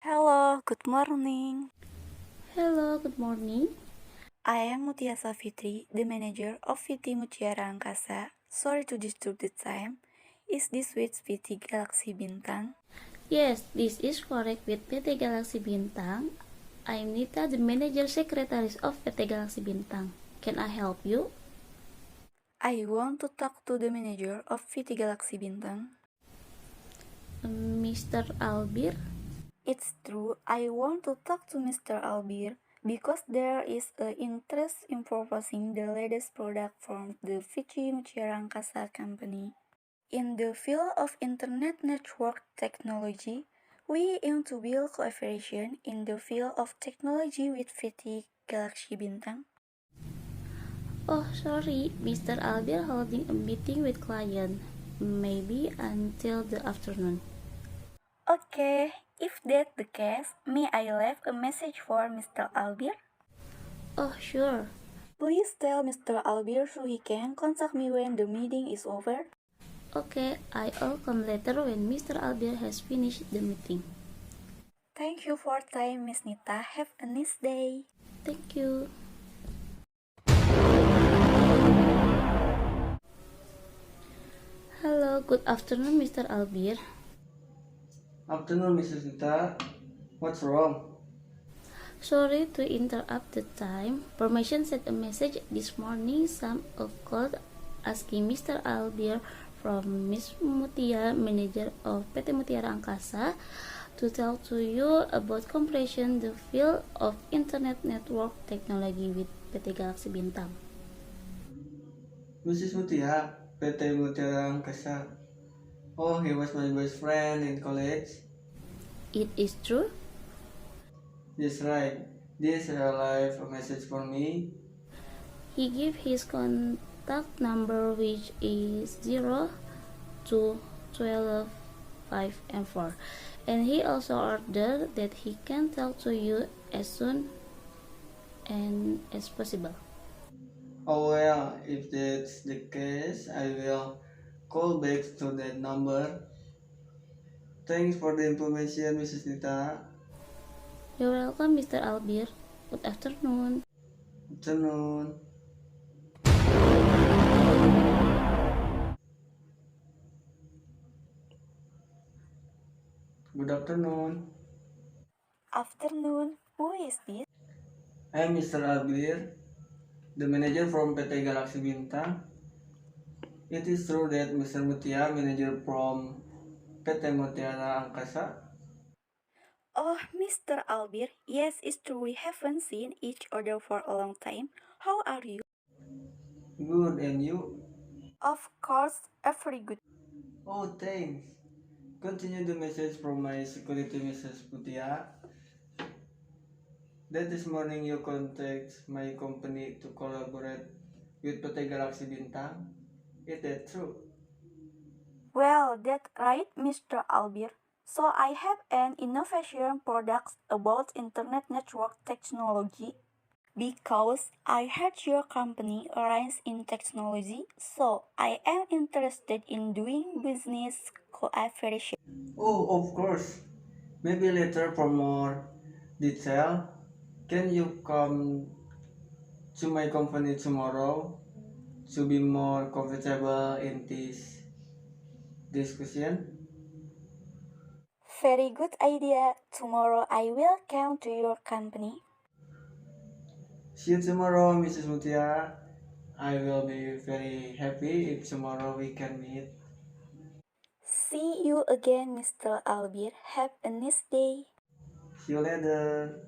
Hello, good morning. Hello, good morning. I am Mutia Safitri, the manager of VT Mutiara Angkasa. Sorry to disturb the time. Is this with VT Galaxy Bintang? Yes, this is correct with PT Galaxy Bintang. I'm Nita, the manager secretaries of PT Galaxy Bintang. Can I help you? I want to talk to the manager of VT Galaxy Bintang. Mr. Albir? It's true, I want to talk to Mr. Albir because there is a interest in proposing the latest product from the VT Mutiara Angkasa company. In the field of Internet Network Technology, we aim to build cooperation in the field of technology with VT Galaxy Bintang. Oh, sorry, Mr. Albir holding a meeting with client. Maybe until the afternoon. Okay, if that's the case, may I leave a message for Mr. Albir? Oh, sure. Please tell Mr. Albir so he can contact me when the meeting is over. Okay, I'll come later when Mr. Albir has finished the meeting. Thank you for time, Miss Nita. Have a nice day. Thank you. Hello, good afternoon, Mr. Albir. Afternoon, Mrs. Nita. What's wrong? Sorry to interrupt the time. Permission sent a message this morning. Some called asking Mr. Albir from Miss Mutia, manager of PT Mutiara Angkasa, to tell to you about completion the field of Internet Network Technology with PT Galaxy Bintang. Mrs. Mutia, PT Mutiara Angkasa. Oh, he was my best friend in college. It is true. Yes, right. This live a message for me. He gave his contact number, which is 0 to 12 5 and 4, and he also ordered that he can tell to you as soon and as possible. Oh well, if that's the case, I will call back to that number. Thanks for the information, Mrs. Nita. You're welcome, Mr. Albir. Good afternoon. Afternoon. Good afternoon. Afternoon. Who is this? I'm Mr. Albir, the manager from PT Galaxy Bintang. It is true that Mr. Mutia, manager from PT Mutiara Angkasa. Oh, Mr. Albir. Yes, it's true. We haven't seen each other for a long time. How are you? Good, and you? Of course, very good. Oh, thanks. Continue the message from my security, Mrs. Mutia. That this morning you contact my company to collaborate with PT Galaxy Bintang. Is that true? Well, that's right, Mr. Albir. So I have an innovation product about internet network technology because I heard your company runs in technology, so I am interested in doing business cooperation. Oh, of course. Maybe later for more detail. Can you come to my company tomorrow to be more comfortable in this discussion? Very good idea. Tomorrow I will come to your company. See you tomorrow, Mrs. Mutia. I will be very happy if tomorrow we can meet. See you again, Mr. Albir. Have a nice day. See you later.